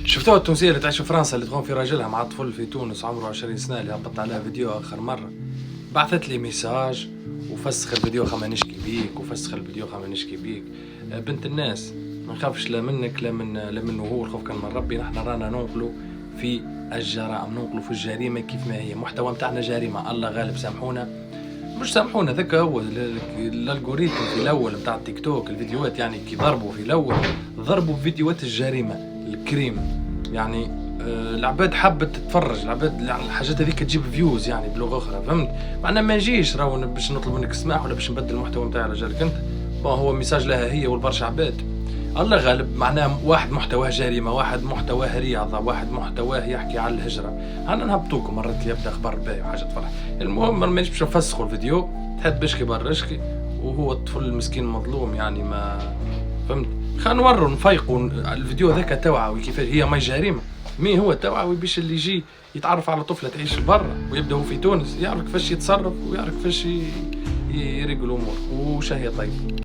شفتوها التونسية اللي تعيش في فرنسا اللي تكون في راجلها مع طفل في تونس عمره 20 سنة اللي هبطت عليها فيديو آخر مرة، بعثت لي ميساج وفسخ الفيديو خما نشكي بيك وفسخ الفيديو خما نشكي بيك. بنت الناس ما نخافش لا منك لا منه هو، الخوف كان من ربي. نحن رانا ننقلوا في الجرائم، ننقلوا في الجريمة كيف ما هي، محتوى متاعنا جريمة. الله غالب سامحونا، مش سامحونا، ذاك هو الالغوريثم في الاول متاع التيك توك، الفيديوهات يعني كي ضربوا في الاول ضربوا فيديوهات الجريمه الكريم، يعني العباد حابه تتفرج، العباد الحاجات هذيك تجيب فيوز يعني بلغه اخرى، فهمت؟ معناها ما نجيش راهو باش نطلب منك السماح ولا باش نبدل المحتوى نتاعي على جالك انت. هو ميساج لها هي والبرشا عباد. الله غالب معناه واحد محتواه جريمه، واحد محتواه رياضه، واحد محتواه يحكي على الهجره. انا نهبطوكم مرات اللي يبدا اخبار باهي وحاجه تفرح. المهم مانيش باش نفسخوا الفيديو، تحب بشكي برشكي وهو الطفل المسكين مظلوم يعني ما فهمت. خلينا نوروا نفيقوا الفيديو ذاك توعوي كيفاش هي ماي جريمه، مي هو توعوي باش اللي يجي يتعرف على طفله تعيش برا ويبدا هو في تونس يعرف كيفاش يتصرف ويعرف كيفاش يريق الامور وشهي طيب.